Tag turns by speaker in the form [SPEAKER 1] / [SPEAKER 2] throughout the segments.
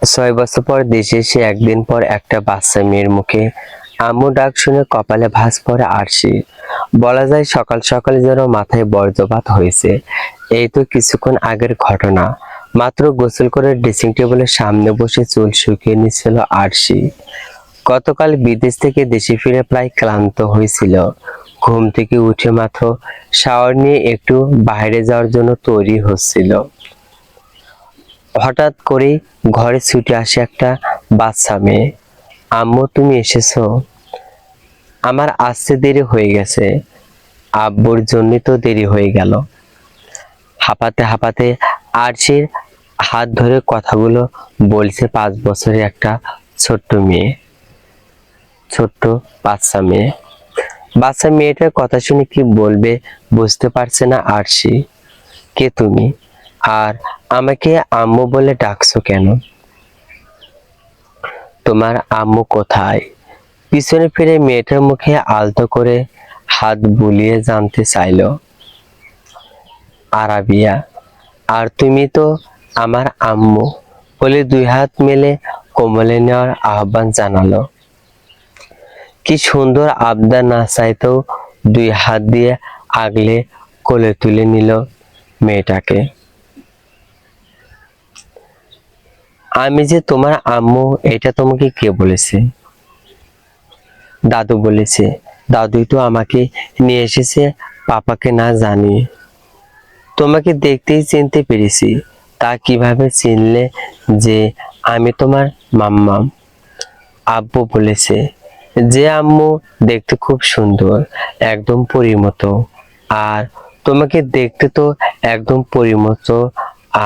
[SPEAKER 1] 6 বছর পর দেশে এসে একদিন পর একটা বাচ্চা মেয়ের মুখে আম্মু ডাক শুনে কপালে ভাঁজ পড়ে আরশি। বলা যায় সকাল সকাল যেন মাথায় বজ্রপাত হয়েছে। এই তো কিছুক্ষণ আগের ঘটনা। মাত্র গোসল করে ড্রেসিং টেবিলের সামনে বসে চুল শুকিয়ে নিচ্ছিল আরশি। গতকাল বিদেশ থেকে দেশে ফিরে প্রায় ক্লান্ত হয়েছিল। ঘুম থেকে উঠে মাত্র শাওয়ার নিয়ে একটু বাইরে যাওয়ার জন্য তৈরি হচ্ছিল। হঠাৎ করেই ঘরে ছুটে আসে একটা বাচ্চা মেয়ে। আম্মু তুমি এসেছো? আমার আসতে দেরি হয়ে গেছে। আব্বুর জন্য তো দেরি হয়ে গেল। হাঁপাতে হাঁপাতে আরশির হাত ধরে কথাগুলো বলছে 5 বছরের একটা ছোট্ট মেয়ে, ছোট্ট বাচ্চা মেয়ে। বাচ্চা মেয়েটার কথা শুনে কি বলবে বুঝতে পারছে না আরশি। কে তুমি? আর আমাকে আম্মু বলে ডাকছো কেন? তোমার আম্মু কোথায়? পিছনে ফিরে মেয়েটার মুখে আলতো করে হাত বুলিয়ে জানতে চাইলো আরাবিয়া। আর তুমি তো আমার আম্মু বলে 2 হাত মেলে কোমলে নেওয়ার আহ্বান জানালো। কি সুন্দর আবদার, না চাইতেও 2 হাত দিয়ে আগলে কোলে তুলে নিল মেয়েটাকে। আমি যে তোমার আম্মু এটা তোমাকে কে বলেছে? দাদু বলেছে। দাদুই তো আমাকে নিয়ে এসেছে পাপাকে না জানিয়ে। তোমাকে দেখতেই চিনতে পেরেছি। তা কিভাবে চিনলে যে আমি তোমার মাম্মাম? আব্বু বলেছে যে আম্মু দেখতে খুব সুন্দর, একদম পরীর মতো। আর তোমাকে দেখতে তো একদম পরীর মতো।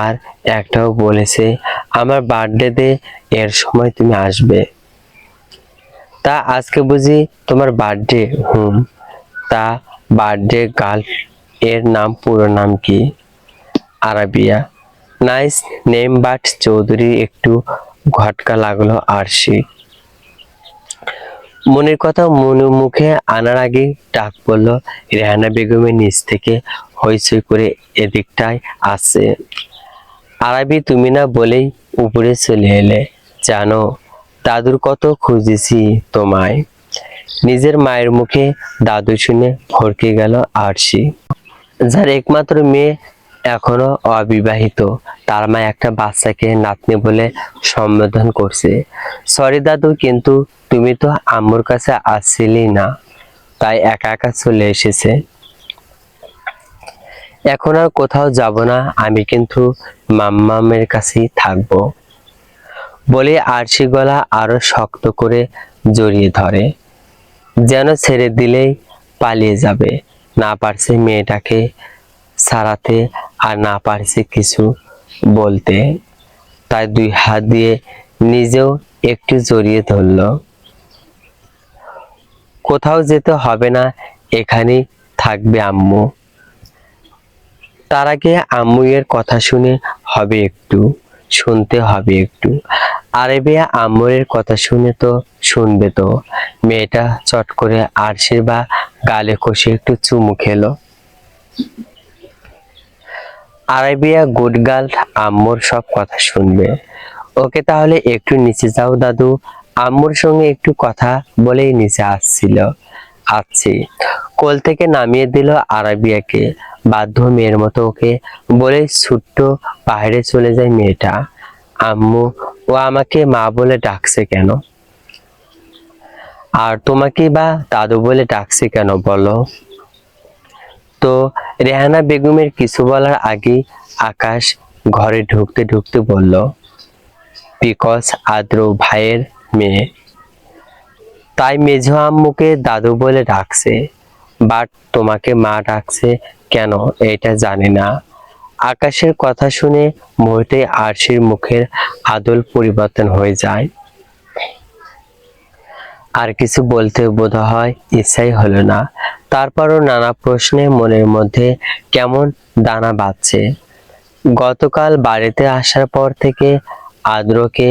[SPEAKER 1] আর একটাও বলেছে আমার বার্থডেতে এর সময় তুমি আসবে। তা আজকে বুঝি তোমার বার্থডে? হুম। তা বার্থডে গার্ল এর নাম, পুরো নাম কি? Arabia. Nice name, but Chowdhury একটু ঘটকা লাগলো আরশি। মনের কথা মনে মুখে আনার আগে ডাক পড়লো রেহানা বেগমের নিচ থেকে হইচই করে এদিকটায় আসছে। আরাবি তুমি না বলেই উপরে চলে এলে। জানো দাদুর কত খুঁজেছি তোমায়। নিজের মায়ের মুখে দাদু শুনে ভরকে গেল আরশি। যার একমাত্র মেয়ে এখনো অবিবাহিত, তার মা একটা বাচ্চাকে নাতনি বলে সম্বোধন করছে। সরি দাদু, কিন্তু তুমি তো আম্মুর কাছে আসছিলি না, তাই একা একা চলে এসেছে। এখন আর কোথাও যাব না, আমি কিন্তু মাম্মামের কাছেই থাকবো বলে আরশি গলা আরো শক্ত করে জড়িয়ে ধরে, যেন ছেড়ে দিলেই পালিয়ে যাবে। না পারছে মেয়েটাকে ছাড়াতে, আর না পারছে কিছু বলতে, তাই 2 হাত দিয়ে নিজেও একটু জড়িয়ে ধরল। কোথাও যেতে হবে না, এখানেই থাকবে আম্মু। তার আগে আম্মু এর কথা শুনতে হবে একটু। আরেবিয়া আম্মুরের কথা শুনবে তো। মেয়েটা চট করে আরশির বা গালে কষে একটু চুমু খেলো। আরাবিয়া গুড গার্ল, আম্মুর সব কথা শুনবে। ওকে তাহলে একটু নিচে যাও দাদু, আম্মুর সঙ্গে একটু কথা বলেই নিচে আসছি। কোল থেকে নামিয়ে দিল আরাবিয়াকে। বাধ্য মেয়ের মতো ওকে বলে ছুট্ট বাইরে চলে যায় মেয়েটা। আম্মু, ও আমাকে মা বলে ডাকছে কেন? আর তোমাকে বা দাদু বলে ডাকছে কেন বলো তো? রেহানা বেগমের কিছু বলার আগেই আকাশ ঘরে ঢুকতে ঢুকতে বলল, বিকজ আদ্র ভাইয়ের মেয়ে, তাই মেঝো আম্মুকে দাদু বলে ডাকছে। বাট তোমাকে মা ডাকছে কেন এটা জানি না। আকাশের কথা শুনে মুহূর্তে আরশির মুখের আদল পরিবর্তন হয়ে যায়। আর কিছু বলতে বোধহয় ইচ্ছাই হলো না। তারপরও নানা প্রশ্নে মনের মধ্যে কেমন দানা বাঁধছে। গতকাল বাড়িতে আসার পর থেকে আদ্রকে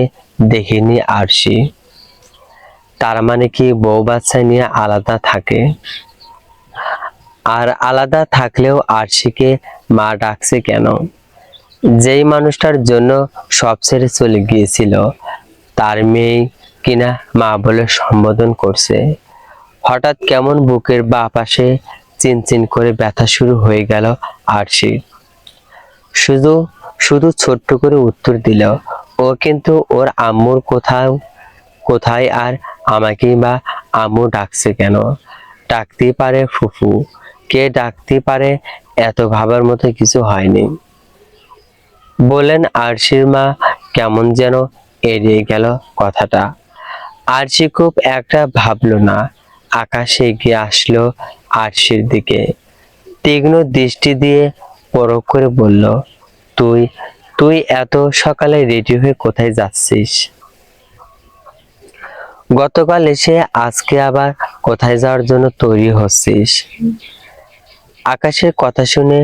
[SPEAKER 1] দেখিনি আরশি। তার মানে কি বউ বাচ্চা নিয়ে আলাদা থাকে? আর আলাদা থাকলেও আরশিকে মা ডাকছে কেন? যেই মানুষটার জন্য সব ছেড়ে চলে গিয়েছিল তার মেয়ে কিনা মা বলে সম্বোধন করছে। হঠাৎ কেমন বুকের বাঁ পাশে চিনচিন করে ব্যথা শুরু হয়ে গেল আরশির। শুধু শুধু ছোট্ট করে উত্তর দিল, ও কিন্তু ওর আম্মুর কোথায় আর আমাকেই বা আম্মু ডাকছে কেন? ডাকতেই পারে ফুফু, কে ডাকতে পারে, এত ভাবার মতো কিছু হয়নি বলেন আরশির মা কেমন যেন এড়িয়ে গেল কথাটা। আরশি খুব একটা ভাবলো না। আকাশে এগিয়ে আসলো আরশির দিকে, তীক্ষ্ণ দৃষ্টি দিয়ে পরখ করে বলল, তুই তুই এত সকালে রেডি হয়ে কোথায় যাচ্ছিস? গতকাল এসে আজকে আবার কোথায় যাওয়ার জন্য তৈরি হচ্ছিস? আকাশের কথা শুনে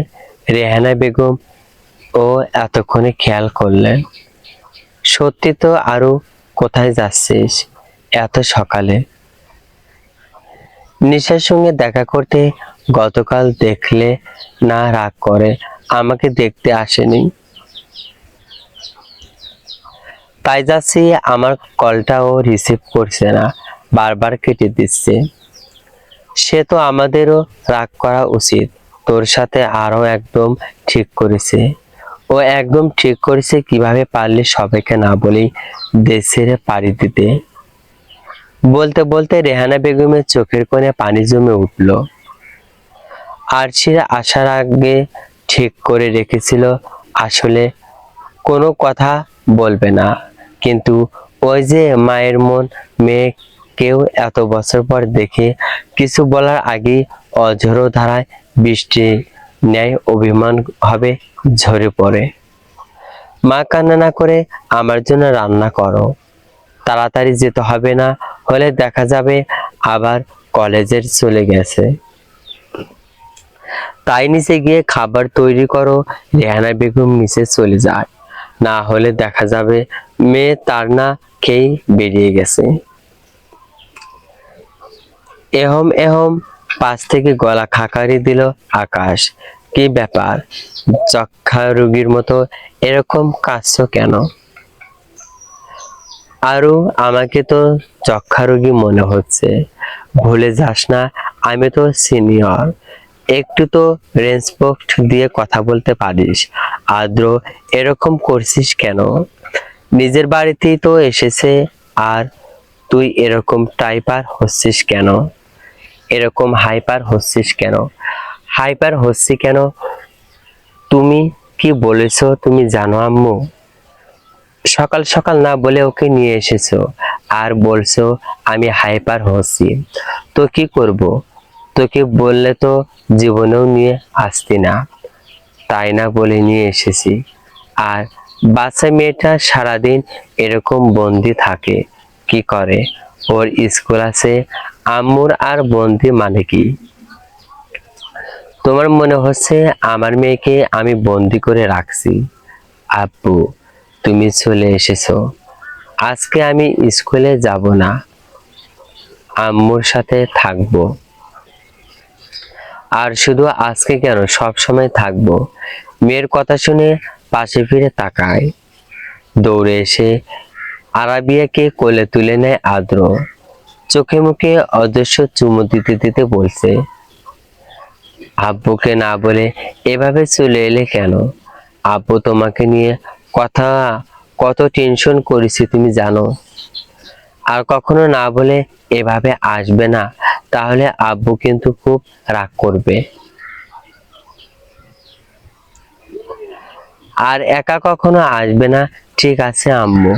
[SPEAKER 1] রেহানা বেগম ও এতক্ষণে খেয়াল করলেন, সত্যি তো, আরো কোথায় যাচ্ছিস এত সকালে? নিশার সঙ্গে দেখা করতে গতকাল দেখলে না রাগ করে আমাকে দেখতে আসেনি, তাই যাচ্ছি। আমার কলটাও রিসিভ করছে না, বারবার কেটে দিচ্ছে। সে তো আমাদেরও রাগ করা উচিত, তোর সাথে আরো একদম ঠিক করেছে। ও একদম ঠিক করেছে, কিভাবে পারলে সবাইকে না বলেই দেশ ছেড়ে পাড়ি দিতে। বলতে বলতে রেহানা বেগমের চোখের কোণে পানি জমে উঠল। আরশির আসার আগে ঠিক করে রেখেছিল আসলে কোনো কথা বলবে না, কিন্তু ওই যে মায়ের মন, মেয়ে কেউ এত বছর পর দেখে কিছু বলার আগেই অঝোর ধারায় বৃষ্টি ন্যায় অভিমান হবে ঝরে পড়ে। মা, কান্না না করে আমার জন্য রান্না করো, তাড়াতাড়ি যেতে হবে, না হলে দেখা যাবে আবার কলেজের চলে গেছে। তাই নিচে গিয়ে খাবার তৈরি করো। রেহানা বেগম নিচে চলে যায়, না হলে দেখা যাবে মেয়ে তার না খেয়ে বেরিয়ে গেছে। এহম এহম পাশ থেকে গলা খাকারি দিল আকাশ। কি ব্যাপার, যক্ষা রোগীর মতো এরকম কাঁদছো কেন? আরু, আমাকে তো যক্ষা রোগী মনে হচ্ছে। ভুলে যাস না আমি তো সিনিয়র, একটু তো রেসপেক্ট দিয়ে কথা বলতে পারিস। আদ্র, এরকম করছিস কেন? নিজের বাড়িতেই তো এসেছে, আর তুই এরকম টাইপার হচ্ছিস কেন? এরকম হাইপার হচ্ছিস কেন? হাইপার হচ্ছি কেন? তুমি কি বলেছো তুমি জানো আম্মু? সকাল সকাল না বলে ওকে নিয়ে এসেছো, আর বলছো আমি হাইপার হচ্ছি। তো কি করব? তোকে বললে তো জীবনেও নিয়ে আসতি না, তাই না বলে নিয়ে এসেছি। আর বাচ্চা মেয়েটা সারাদিন এরকম বন্দি থাকে, কি করে? ওর স্কুল আছে। আম্মুর আর বন্দি মানে কি? তোমার মনে হচ্ছে আমার মেয়েকে আমি বন্দি করে রাখছি? আব্বু, তুমি চলে এসেছো, আজকে আমি স্কুলে যাব না, আম্মুর সাথে থাকবো। আর শুধু আজকে কেন, সব সময় থাকবো। মেয়ের কথা শুনে পাশে ফিরে তাকায়। দৌড়ে এসে আরাবিয়াকে কোলে তুলে নেয় আদ্র। চোখে মুখে অদৃশ্য চুমু দিতে দিতে বলছে, আব্বুকে না বলে এভাবে চলে এলে কেন? আব্বু তোমাকে নিয়ে কথা কত টেনশন করেছি তুমি জানো। আর কখনো না বলে এভাবে আসবে না, তাহলে আব্বু কিন্তু খুব রাগ করবে। আর একা কখনো আসবে না, ঠিক আছে আম্মু?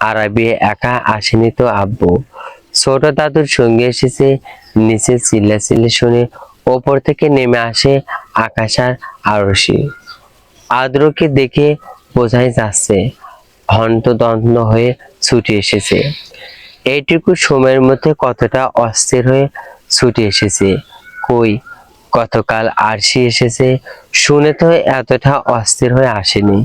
[SPEAKER 1] আরবি একা আসেনি তো আব্বু, ছোট দাদুর সঙ্গে এসেছে। নিচে চিল্লাচিল্লি শুনে ওপর থেকে নেমে আসে আকাশ আর আরশি। আদ্রকে দেখে বোঝাই যাচ্ছে হন্তদন্ত হয়ে ছুটে এসেছে। এইটুকু সময়ের মধ্যে কতটা অস্থির হয়ে ছুটে এসেছে। কই, গতকাল আরশি এসেছে শুনে তো এতটা অস্থির হয়ে আসেনি।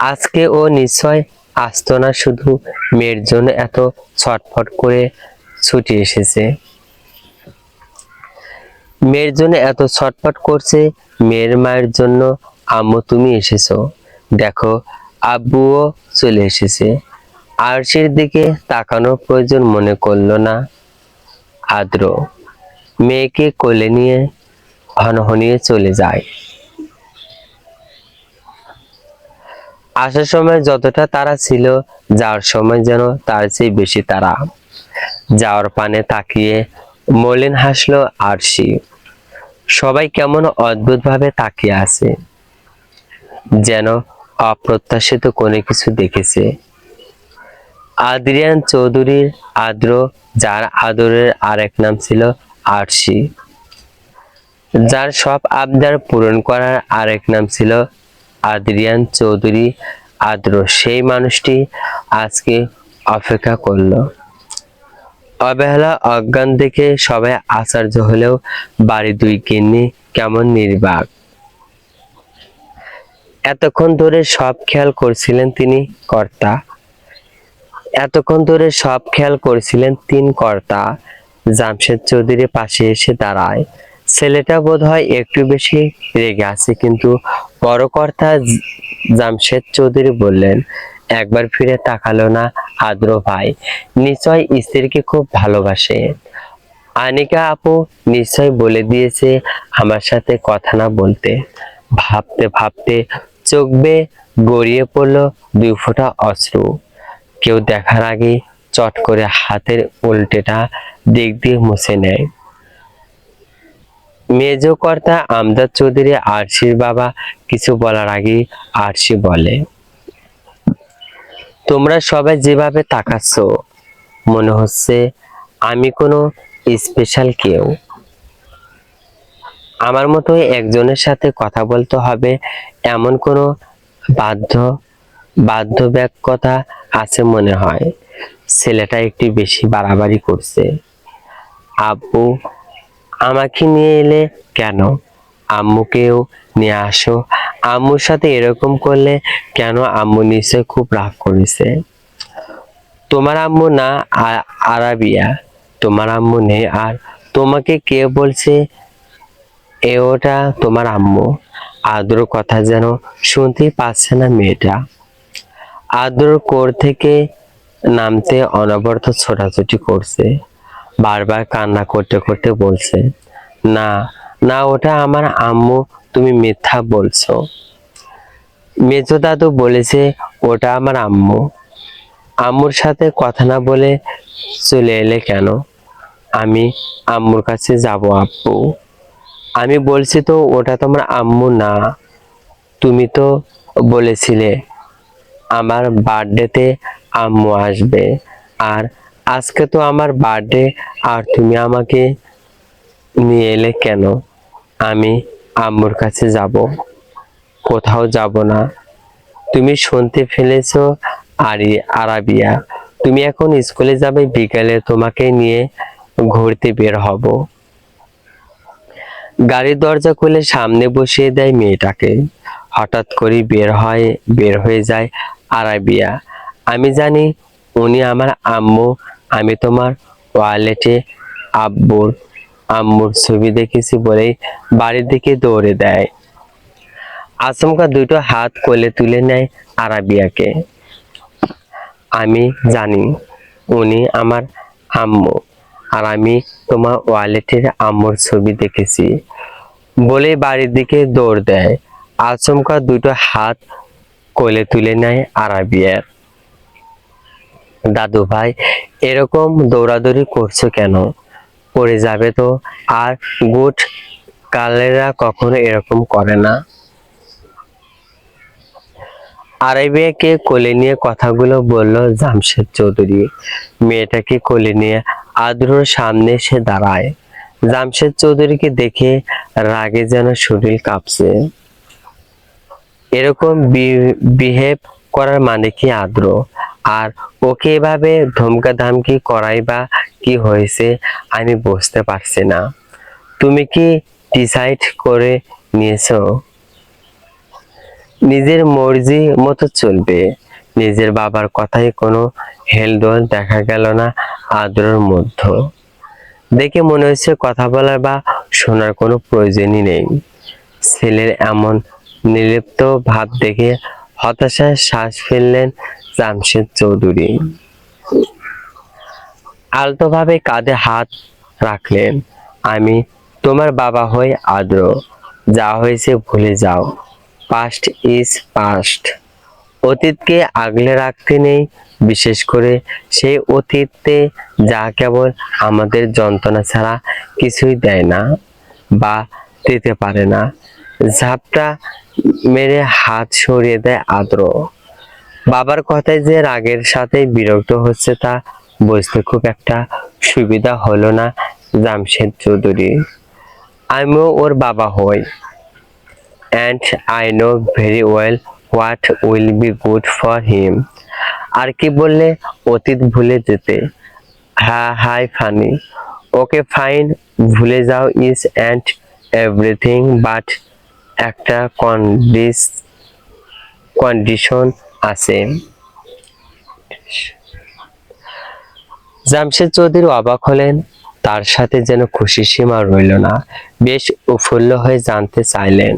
[SPEAKER 1] আজকে ও নিশ্চয় আসতো না, শুধু মেয়ের জন্য এত ছটফট করে ছুটে এসেছে। মেয়ের জন্য এত ছটফট করছে, মেয়ের মায়ের জন্য আম্মু তুমি এসেছো, দেখো আব্বুও চলে এসেছে। আরশির দিকে তাকানোর প্রয়োজন মনে করলো না আদ্র। মেয়েকে কোলে নিয়ে হনহনিয়ে চলে যায়। আসার সময় যতটা তাড়া ছিল, যাওয়ার সময় যেন তার চেয়ে বেশি তাড়া। যাওয়ার পানে তাকিয়ে মলিন হাসলো আরশি। সবাই কেমন অদ্ভুত ভাবে তাকিয়ে আছে, যেন অপ্রত্যাশিত কোনো কিছু দেখেছে। আদ্রিয়ান চৌধুরীর আদ্র, যার আদরের আরেক নাম ছিল আরশি, যার সব আবদার পূরণ করার আরেক নাম ছিল আদ্রিয়ান চৌধুরী আদ্র, সেই মানুষটি আজকে অপেক্ষা করলো। অবহেলা অজ্ঞান দেখে সবাই আশ্চর্য হলেও বাড়ি দুই গিন্নি কেমন নির্বাক। এতক্ষণ ধরে সব খেয়াল করছিলেন তিনি কর্তা, এতক্ষণ ধরে সব খেয়াল করছিলেন তিন কর্তা। জামশেদ চৌধুরীর পাশে এসে দাঁড়ায়। ছেলেটা বোধ হয় একটু বেশি রেগে আছে, কিন্তু বড় কর্তা জামশেদ চৌধুরী বললেন, একবার ফিরে তাকালো না আদ্র ভাই, নিশ্চয় স্ত্রীকে খুব ভালোবাসে। আনিকা আপু নিশ্চয় বলে দিয়েছে আমার সাথে কথা না বলতে। ভাবতে ভাবতে চোখ বেয়ে গড়িয়ে পড়লো দুই ফোঁটা অশ্রু। কেউ দেখার আগে চট করে হাতের উল্টেটা দিক দিয়ে মুছে নেয়। মেজ কর্তা আমজাদ চৌধুরী আরশির বাবা কিছু বলার আগে আরশি বলে, তোমরা সবাই যেভাবে তাকাচ্ছ, মনে হচ্ছে আমি কোনো স্পেশাল কেউ। আমার মতো একজনের সাথে কথা বলতে হবে এমন কোনো বাধ্য বাধ্যবাধকতা আছে মনে হয়। ছেলেটা একটু বেশি বাড়াবাড়ি করছে। আব্বু আমাকে নিয়ে এলে কেন? আম্মুকেও নিয়ে আসো। আম্মুর সাথে এরকম করলে কেন? আম্মু নিশ্চয় খুব রাগ করেছে। তোমার আম্মু না আরাবিয়া, তোমার আম্মু নেই। আর তোমাকে কে বলছে ওটা তোমার আম্মু? আদ্র কথা যেন শুনতেই পাচ্ছে না মেয়েটা। আদ্র কোর থেকে নামতে অনবরত ছোটাছুটি করছে, বারবার কান্না করতে করতে বলছে, না না, ওটা আমার আম্মু, তুমি মিথ্যা বলছো। মেজো দাদু বলেছে ওটা আমার আম্মু। আম্মুর সাথে কথা না বলে চলে এলে কেন? আমি আম্মুর কাছে যাব আব্বু। আমি বলছি তো ওটা তোমার আম্মু না। তুমি তো বলেছিলে আমার বার্থডেতে আম্মু আসবে, আর আজকে তো আমার বার্থডে, আর তুমি আমাকে নিয়ে এলে কেন? আমি আম্মুর কাছে যাব, কোথাও যাব না। তুমি শুনতে ফেলেছো আরাবিয়া, তুমি এখন স্কুলে যাবে, বিকালে তোমাকে নিয়ে ঘুরতে বের হব। গাড়ির দরজা খুলে সামনে বসিয়ে দেয় মেয়েটাকে। হঠাৎ করে বের হয়ে যায় আরাবিয়া। আমি জানি উনি আমার আম্মু। আমি তোমার ওয়ালেটে আম্মুর ছবি দেখেছি বলেই বাড়ির দিকে দৌড়ে দেয়। আচমকা দুটো হাত কোলে তুলে নেয় আরাবিয়াকে। আমি জানি উনি আমার আম্মু, আর আমি তোমার ওয়ালেটের আম্মুর ছবি দেখেছি বলে বাড়ির দিকে দৌড় দেয়। আচমকা দুটো হাত কোলে তুলে নেয় আরাবিয়ার। দাদু ভাই, এরকম দৌড়াদৌড়ি করছো কেন? পড়ে যাবে তো। আর গুড কালেরা কখনো এরকম করে না। আরাবিয়াকে কোলে নিয়ে কথাগুলো বলল জামশেদ চৌধুরী। মেয়েটাকে কোলে নিয়ে আদ্রর সামনে এসে দাঁড়ায়। জামশেদ চৌধুরীকে দেখে রাগে যেন শরীর কাঁপছে। এরকম বিহেভ করার মানে কি আদ্র? আর ওকে এভাবে ধমকাধামকি করাই বা কি হয়েছে আমি বুঝতে পারছি না। তুমি কি ডিসাইড করে নিয়েছো নিজের মর্জি মতো চলবে? নিজের বাবার কথায় কোনো হেলদোল দেখা গেল না আদ্রর মধ্যে। দেখে মনে হচ্ছে কথা বলার বা শোনার কোনো প্রয়োজনই নেই। ছেলের এমন নির্লিপ্ত ভাব দেখে হতাশায় শ্বাস ফেললেন জামশেদ চৌধুরী। আলতোভাবে কাঁধে হাত রাখলেন। আমি তোমার বাবা হই আদ্র, যা হয়েছে ভুলে যাও। Past is past. অতীতকে আগলে রাখতে নেই, বিশেষ করে সেই অতীতে যা কেবল আমাদের যন্ত্রণা ছাড়া কিছুই দেয় না বা দিতে পারে না। ঝাপটা মেরে হাত সরিয়ে দেয় আদ্র। বাবার কথায় যে রাগের সাথে বিরক্ত হচ্ছে তা বুঝতে খুব একটা সুবিধা হলো না জামশেদ চৌধুরী। আমিও ওর বাবা হই, and I know very well what will be good for him. আর কি বললে অতীত ভুলে যেতে? হ্যাঁ হাই ফানি। ওকে ফাইন, ভুলে যাও ইজ অ্যান্ড এভরিথিং, বাট একটা কন্ডিশন আছে। জামশেদ চৌধুরী অবাক হলেন, তার সাথে যেন খুশি সীমা রইল না। বেশ উৎফুল্ল হয়ে জানতে চাইলেন,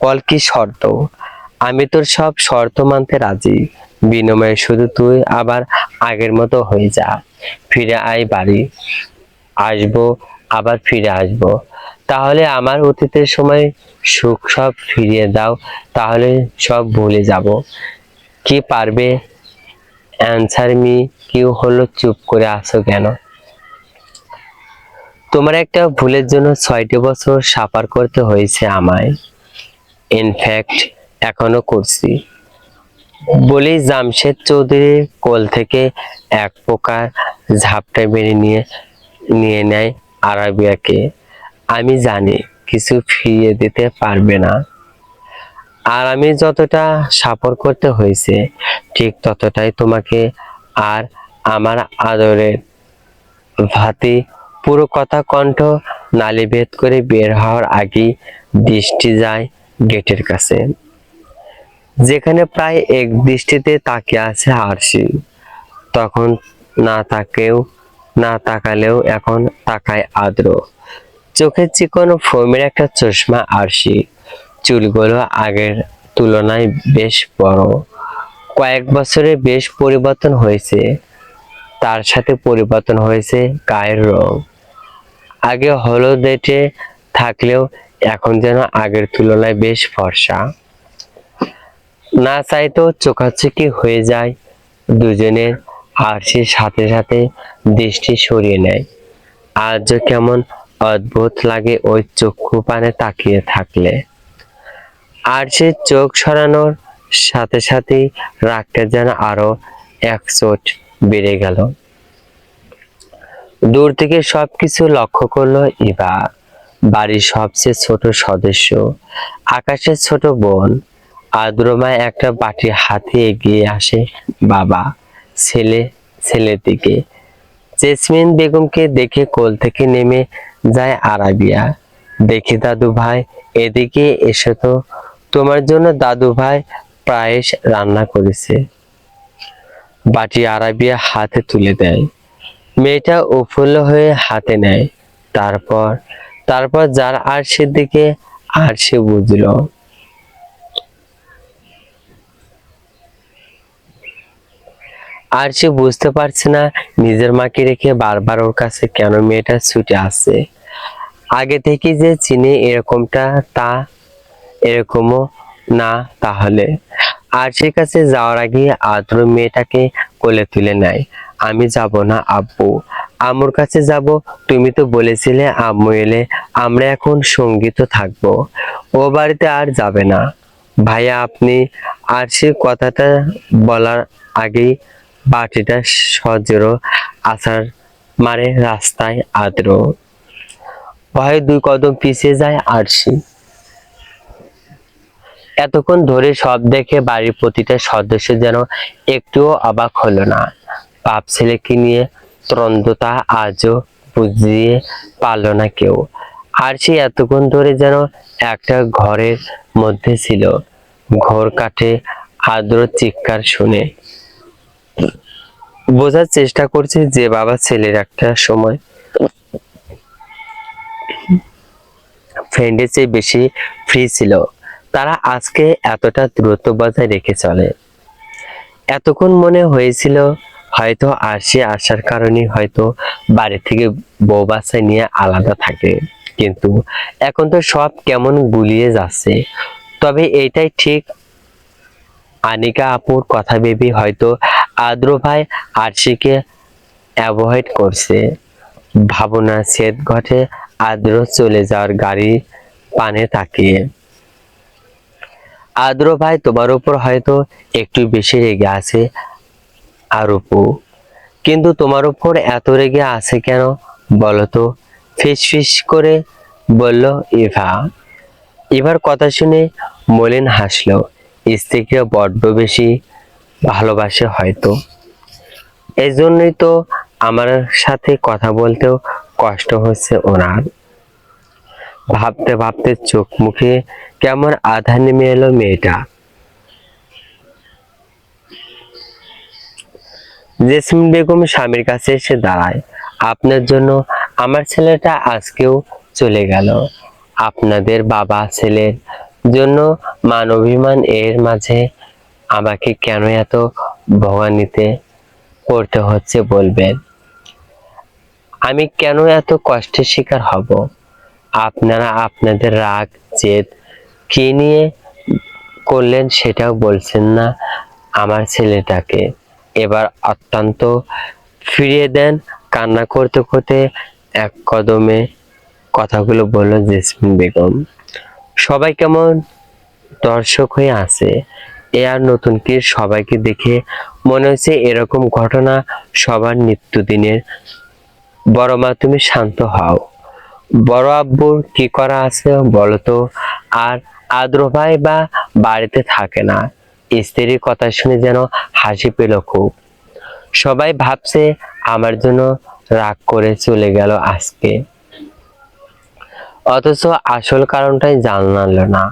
[SPEAKER 1] বল কি শর্ত? আমি তোর সব শর্ত মানতে রাজি, বিনিময়ে শুধু তুই আবার আগের মতো হয়ে যা। ফিরে আয় বাড়ি। আসবো, আবার ফিরে আসবো। তাহলে আমার অতীতের সময় সুখ সব ফিরিয়ে দাও, তাহলে সব ভুলে যাব। কি পারবে? Answer me. কি হলো, চুপ করে আছো কেন? তোমার একটা ভুলের জন্য 6টি বছর সাফার করতে হয়েছে আমায়। ইনফ্যাক্ট এখনো করছি। বলেই জামশেদ চৌধুরীর কোল থেকে এক প্রকার ঝাপটা মেরে নিয়ে নেয় আরাবিয়াকে। আমি জানি কিছু ফিরিয়ে দিতে পারবে না, আর আমি যতটা সাফর করতে হয়েছে ঠিক ততটাই তোমাকে। আর আমার আদরের ভাতি পুরো কথা কণ্ঠ নালীভেদ করে বের হওয়ার আগেই দৃষ্টি যায় গেটের কাছে, যেখানে প্রায় এক দৃষ্টিতে তাকিয়ে আছে আরশি। তখন না তাকালেও এখন তাকায় আদ্র। চোখের চিকন ফোমের একটা চশমা আরশি, চুলগুলো আগের তুলনায় বেশ বড়। কয়েক বছরে বেশ পরিবর্তন হয়েছে। তার সাথে পরিবর্তন হয়েছে গায়ের রং। আগে হলদেটে থাকলেও এখন যেন আগের তুলনায় বেশ ফর্সা। না চাইতেও চোখাচোখি হয়ে যায় দুজনের। আরশির সাথে সাথে দৃষ্টি সরিয়ে নেয়। আজ কেমন অদ্ভুত লাগে ওই চক্ষু পানে তাকিয়ে থাকলে। আরশির চোখ সরানোর সাথে সাথেই রাগটা যেন আরো এক চোট বেড়ে গেল। দূর থেকে সবকিছু লক্ষ্য করলো ইভা, বাড়ির সবচেয়ে ছোট সদস্য, আকাশের ছোট বোন। আদ্রমা একটা বাটি হাতে এগিয়ে আসে বাবা ছেলের দিকে। জেসমিন বেগমকে দেখে কোল থেকে নেমে যায় আরাবিয়া। দেখি দাদু ভাই, এদিকে এসো তো, তোমার জন্য দাদু ভাই পায়েস রান্না করেছে। বাটি আরাবিয়া হাতে তুলে দেয়। মেয়েটা উৎফুল্ল হয়ে হাতে নেয়। তারপর তারপর যার আরশির দিকে। আরশি বুঝল আরশি বুঝতে পারছে না নিজের মাকে রেখে বারবার ওর কাছে কেন মেয়েটা ছুটে আসছে। আগে থেকে যে চিনে এরকমও না তাহলে। আরশির কাছে যাওয়ার আগে আদ্র মেয়েটাকে কোলে তুলে নেয়। আমি যাব না আব্বু, আম্মুর কাছে যাব। তুমি তো বলেছিলে আম্মু এলে আমরা এখন সঙ্গীত থাকবো। ও বাড়িতে আর যাবে না ভাইয়া আপনি। আরশির কথাটা বলার আগেই বাটিটা সজোরে আছাড় মারে রাস্তায় আদ্র। ভয়ে 2 কদম পিছিয়ে যায় আরশি। এতক্ষণ ধরে সব দেখে বাড়ির প্রতিটা সদস্য যেন একটুও অবাক হলো না। বাপ ছেলেকে নিয়ে দ্বন্দ্বতা আজও বুঝিয়ে পারল না কেউ। আরশি এতক্ষণ ধরে যেন একটা ঘরের মধ্যে ছিল। ঘোর কাটে আদ্র চিৎকার শুনে। বোঝার চেষ্টা করছে যে বাবা ছেলের একটা সময় ফ্রেন্ডের চেয়ে বেশি ফ্রি ছিল। তারা আজকে এতটা দূরত্ব বজায় রেখে চলে। এতক্ষণ মনে হয়েছিল হয়তো আরশি আসার কারণে হয়তো বাড়ি থেকে বউ বাচ্চা নিয়ে আলাদা থাকে, কিন্তু এখন তো সব কেমন গুলিয়ে যাচ্ছে। তবে এটাই ঠিক, আনিকা আপুর কথা ভেবে হয়তো আদ্র ভাই আরশিকে অ্যাভয়েড করছে। ভাবনা ছেদ ঘটে আদ্র চলে যাওয়ার গাড়ি পানে তাকিয়ে। আদ্র ভাই তোমার উপর হয়তো একটু বেশি রেগে আছে আর উপু, কিন্তু তোমার উপর এত রেগে আছে কেন বলো তো? ফিস ফিস করে বলল ইভা। ইভার কথা শুনে মলিন হাসলো। স্ত্রীকে বড্ড বেশি ভালোবাসে হয়তো, এই জন্যই তো আমার সাথে কথা বলতেও কষ্ট হচ্ছে ওনার। ভাবতে ভাবতে চোখ মুখে কেমন আধা নেমে এলো মেয়েটা। জেসমিন বেগম স্বামীর কাছে এসে দাঁড়ায়। আপনার জন্য আমার ছেলেটা আজকেও চলে গেল। আপনাদের বাবা ছেলের জন্য মান অভিমান এর মাঝে আমাকে কেন এত ভোগান্তিতে পড়তে হচ্ছে বলবেন? আমি কেন এত কষ্টের শিকার হব? আপনারা আপনাদের রাগ জেদ কি নিয়ে করলেন সেটাও বলছেন না আমার ছেলেটাকে। এবার অত্যন্ত ফিরিয়ে দেন। কান্না করতে করতে এক কদমে কথাগুলো বলল জেসমিন বেগম। সবাই কেমন দর্শক হয়ে আছে। এ আর নতুন কি? সবাইকে দেখে মনে হচ্ছে এরকম ঘটনা সবার নিত্যদিনের। বড় মা তুমি শান্ত হও। বড় আব্বুর কি করা আছে বলো তো? আর আদ্র ভাই বা বাড়িতে থাকে না। স্ত্রীর কথা শুনে যেন হাসি পেল খুব। সবাই ভাবছে আমার জন্য রাগ করে চলে গেল আজকে, অথচ আসল কারণটাই জানলো না।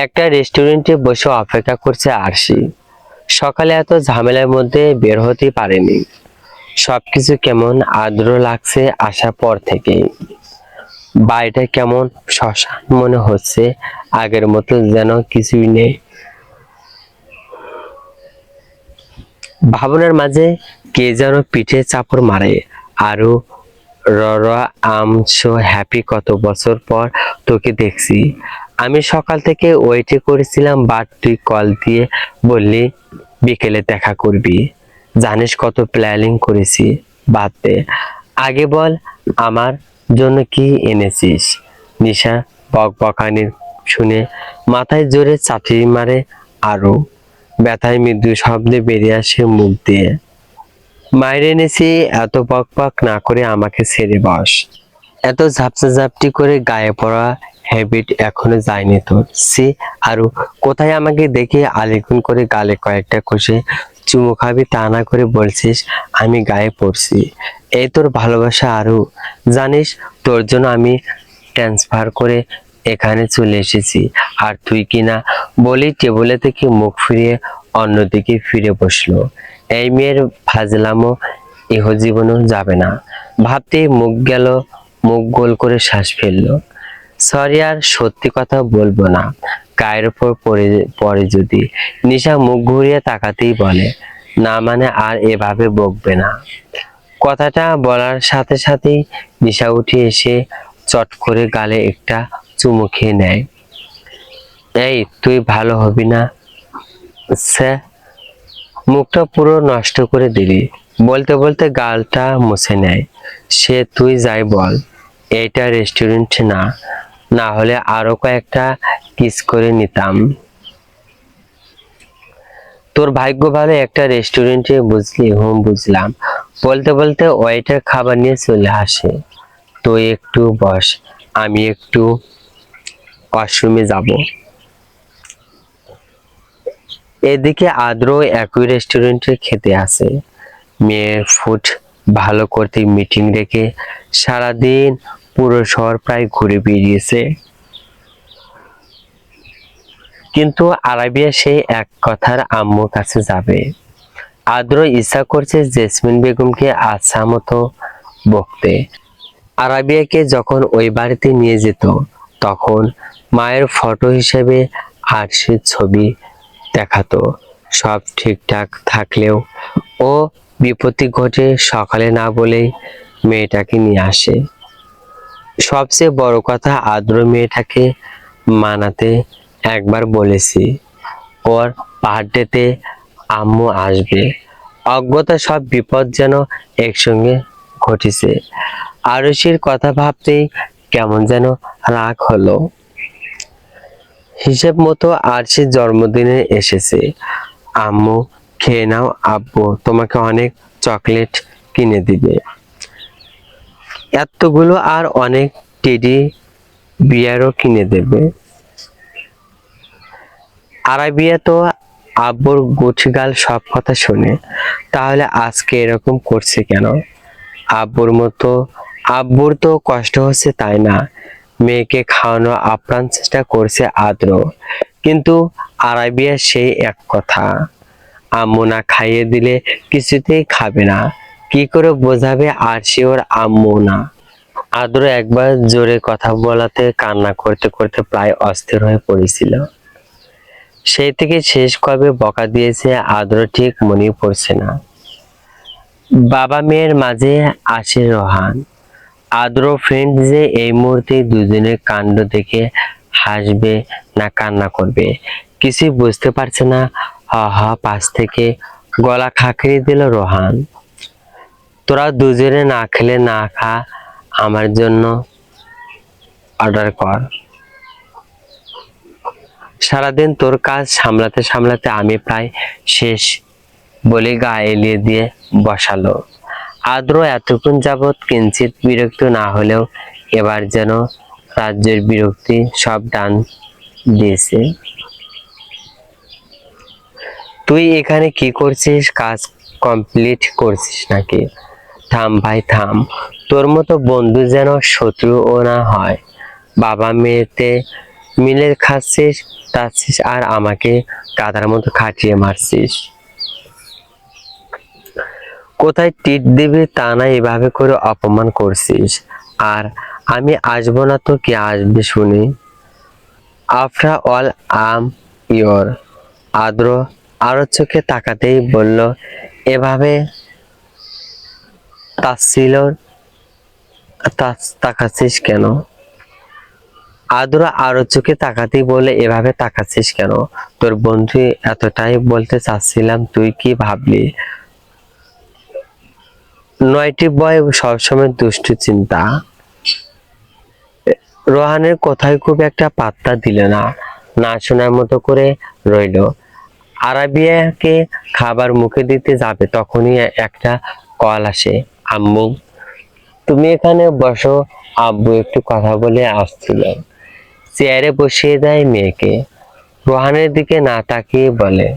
[SPEAKER 1] একটা রেস্টুরেন্টে বসে অপেক্ষা করছে আরশি। সকালে এত ঝামেলার মধ্যে বের হতে পারেনি। সবকিছু কেমন আর্দ্র লাগছে আসার পর থেকেই। বাড়িটা কেমন শ্মশান মনে হচ্ছে, আগের মতো যেন কিছুই নেই। ভাবনার মাঝে কে যেন পিঠে চাপড় মারে। আরো র আম সো হ্যাপি, কত বছর পর তোকে দেখছি। আমি সকাল থেকে ওয়েটে করেছিলাম, বাট তুই কল দিয়ে বললি বিকেলে দেখা করবি। জানিস কত প্ল্যানিং করেছি। বাদ দে, আগে বল আমার জন্য কি এনেছিস? নিশা বক বকানি শুনে মাথায় জোরে চাটি মারে। আরো ব্যথায় মৃদু শব্দে বেরিয়ে আসে মুখ দিয়ে। মায়ের এনেছি, এত বক বক না করে আমাকে ছেড়ে বস। এত ঝাপসা ঝাপটি করে গায়ে পড়া হ্যাবিট এখনো যায়নি তোর। সি আরু, কোথায় আমাকে দেখে আলিঙ্গন করে গালে কয়েকটা কষে চুমু খাবি তা না করে বলছিস আমি গায়ে পড়ছি। এই তোর ভালোবাসা আরু? জানিস তোর জন্য আমি ট্রান্সফার করে এখানে চলে এসেছি, আর তুই কিনা বলি টেবিলে থেকে মুখ ফিরিয়ে অন্যদিকে ফিরে বসলো। এই মেয়ের ফাজলামো ইহ জীবনও যাবে না। ভাবতেই মুখ গোল করে শ্বাস ফেললো। সরি, আর সত্যি কথা বলবো না। গায়ের উপর পরে যদি। নিশা মুখ ঘুরিয়ে তাকাতেই বলে, না মানে আর এভাবে বকবে না। কথাটা বলার সাথে সাথেই নিশা উঠে এসে চট করে গালে একটা চুমু খেয়ে নেয়। এই তুই ভালো হবি না স্যার, মুখটা পুরো নষ্ট করে দিলি। বলতে বলতে গালটা মুছে নেয় সে। তুই যাই বল, এইটা রেস্টুরেন্ট না, না হলে আরো কয়েকটা কিস করে নিতাম। তোর ভাগ্য ভালো একটা রেস্টুরেন্টে, বুঝলি? হুম বুঝলাম। বলতে বলতে ওয়েটার খাবার নিয়ে চলে আসে। তুই একটু বস, আমি একটু ওয়াশরুমে যাব। এদিকে আদ্র একই রেস্টুরেন্টে খেতে আসে। মেয়ের ফুড ভালো করতে মিটিং রেখে সারাদিন পুরো শহর প্রায় ঘুরে বেরিয়েছে, কিন্তু আরাবিয়া সেই এক কথার আম্মুর কাছে যাবে। আদ্র ইচ্ছা করছে জেসমিন বেগমকে আচ্ছা মতো বকতে। আরাবিয়াকে যখন ওই বাড়িতে নিয়ে যেত তখন মায়ের ফটো হিসেবে আরশির ছবি দেখাতো। সব ঠিকঠাক থাকলেও ও বিপত্তি ঘটে সকালে না বলেই মেয়েটাকে নিয়ে আসে। সবচেয়ে বড় কথা, আদ্র মেয়েটাকে মানাতে একবার বলেছি ওর বার্থডেতে আম্মু আসবে। অজ্ঞতা সব বিপদ যেন একসঙ্গে ঘটেছে। আরুষির কথা ভাবতেই কেমন যেন রাগ হলো। হিসেব মতো আরশির জন্মদিনে এসেছে। আম্মু খেয়ে নাও, আব্বু তোমাকে অনেক চকলেট কিনে দিবে। এতগুলো আর অনেক টেডি বিয়ারও কিনে দেবে। আরাবিয়া তো আব্বুর গুছিগাল সব কথা শুনে। তাহলে আজকে এরকম করছে কেন? আব্বুর তো কষ্ট হচ্ছে, তাই না? মেয়েকে খাওয়ানো আপ্রাণ চেষ্টা করছে আদ্র, কিন্তু আরাবিয়া সেই এক কথা, আম্মু না খাইয়ে দিলে কিছুতেই খাবে না। কি করে বোঝাবে আরশি ওর আম্মু না? আদ্র একবার জোরে কথা বলাতে কান্না করতে করতে প্রায় অস্থির হয়ে পড়েছিল। সেই থেকে শেষ কবে বকা দিয়েছে আদ্র ঠিক মনে পড়ছে না। বাবা মেয়ের মাঝে আসে রোহান। আদ্র ফ্রেন্ড যে এই মুহূর্তে দুজনের কাণ্ড দেখে হাসবে না কান্না করবে কিছুই বুঝতে পারছে না। পাশ থেকে গলা খাঁকড়িয়ে দিল রোহান। তোরা দুজনে না খেলে না খা, আমার জন্য অর্ডার কর। সারাদিন তোর কাজ সামলাতে সামলাতে আমি প্রায় শেষ, বলে গা এলিয়ে দিয়ে বসালো। আদ্র এতক্ষণ যাবৎ কিঞ্চিত বিরক্ত না হলেও এবার যেন রাজ্যের বিরক্তি সব টান দিয়েছে। তুই এখানে কি করছিস? কাজ কমপ্লিট করছিস নাকি? থাম ভাই থাম, তোর মতো বন্ধু যেন শত্রুও না হয়। বাবা মেয়েতে মিলে খাচ্ছিস তাচ্ছিস আর আমাকে গাধার মতো খাটিয়ে মারছিস। কোথায় টিট দিবি তা না এভাবে করে অপমান করছিস। আর আমি আসবো না তো কে আসবে শুনি? After all am your. আদ্র আরো চোখে তাকাতেই বলল, এভাবে তাকাচ্ছিস কেন? আদ্র আরো চোখে তাকাতেই বলে, এভাবে তাকাচ্ছিস কেন? তোর বন্ধু এতটাই বলতে চাচ্ছিলাম, তুই কি ভাবলি? নয়টি বয় সবসময় দুষ্টু চিন্তা। রোহানের কথায় খুব একটা পাত্তা দিল না, না শোনার মতো করে রইল। আরাবিয়াকে খাবার মুখে দিতে যাবে তখনই একটা কল আসে। আম্মু তুমি এখানে বসো, আব্বু একটু কথা বলে আসছিল। চেয়ারে বসিয়ে দেয় মেয়েকে। রোহানের দিকে না তাকিয়ে বলে,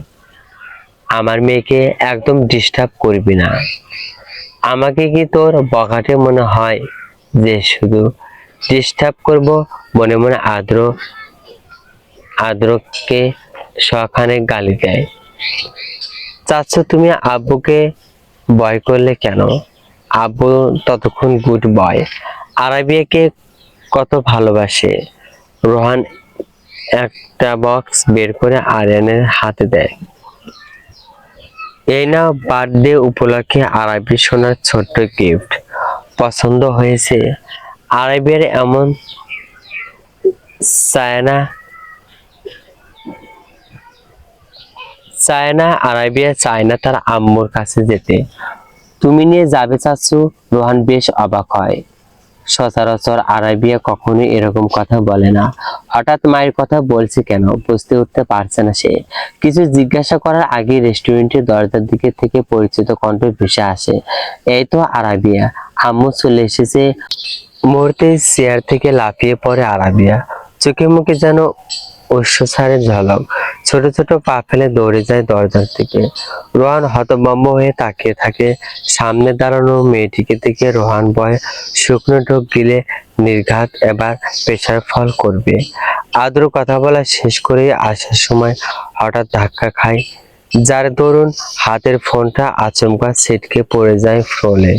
[SPEAKER 1] আমার মেয়েকে একদম ডিস্টার্ব করবি না। আমাকে কি তোর বখাটে মনে হয় যে শুধু ডিস্টার্ব করব? মনে মনে আদ্রকে সখানে গালি দেয়। চাচ্ছ তুমি আব্বুকে ভয় করলে কেন? আব্বু ততক্ষণ গুড বয়, আরাবিয়াকে কত ভালোবাসে। রোহান একটা বক্স বের করে আরিয়ানের হাতে দেয়। এই নাও, বার্থডে উপলক্ষে আরাবি সোনার ছোট্ট গিফট। পছন্দ হয়েছে? আরাবিয়ার এমন চায়না আরাবিয়া চায় না তার আম্মুর কাছে যেতে। তুমি নিয়ে যাবে চাচ্ছু? রোহান বেশ অবাক হয়। সচরাচর আরাবিয়া কখনোই এরকম কথা বলে না। হঠাৎ মায়ের কথা বলছে কেন বুঝতে উঠতে পারছে না সে। কিছু জিজ্ঞাসা করার আগে রেস্টুরেন্টের দরজার দিকে থেকে পরিচিত কণ্ঠ ভেসে আসে, এই তো আরাবিয়া, আম্মু চলে এসেছে। মুহূর্তে চেয়ার থেকে লাফিয়ে পড়ে আরাবিয়া, চোখে মুখে যেন ঐশ্বর্যের ঝলক। ছোট ছোট পা ফেলে দৌড়ে যায় দরজার দিকে। রোহান হতভম্ব হয়ে তাকিয়ে থাকে সামনে দাঁড়ানো মেয়েটিকে দিকে। রোহান ভয়ে শুকনো ঢোক গিলে নির্ঘাত এবার পেশার ফল করবে। আদ্র কথা বলা শেষ করে আসার সময় হঠাৎ ধাক্কা খায়, যার দরুন হাতের ফোনটা আচমকা ছিটকে পড়ে যায় ফ্লোরে।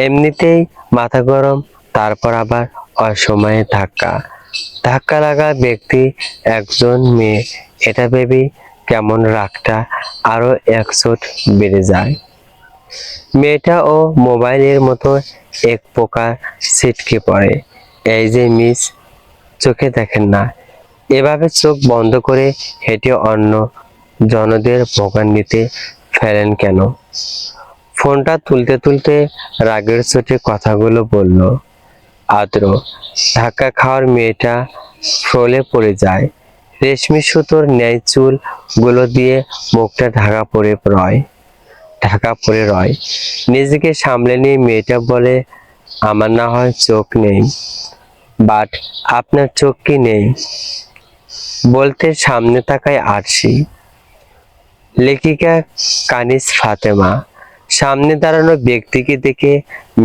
[SPEAKER 1] এমনিতেই মাথা গরম, তারপর আবার অসময়ে ধাক্কা। ধাক্কা লাগা ব্যক্তি একজন মেয়ে, এটা ভেবে কেমন রাগটা আরো 100 বেড়ে যায়। মেয়েটা ও মোবাইলের মতো এক প্রকার ছিটকে পড়ে। এই যে মিস, চোখে দেখেন না, এভাবে চোখ বন্ধ করে হেঁটে অন্য জনদের ভোগান্তিতে ফেলেন কেন? ফোনটা তুলতে তুলতে রাগের চোটে কথাগুলো বলল আদ্র। ধাক্কা খাওয়ার মেয়েটা ফ্লোরে পড়ে যায়। রেশমি সুতোর ন্যায় চুল গুলো দিয়ে মুখটা ঢাকা পড়ে রয়। নিজেকে সামলে নিয়ে মেয়েটা বলে, আমার না হয় চোখ নেই, বাট আপনার চোখ কি নেই? বলতে সামনে তাকায় আরশি, লেখিকা কানিজ ফাতেমা। সামনে দাঁড়ানো ব্যক্তিকে দেখে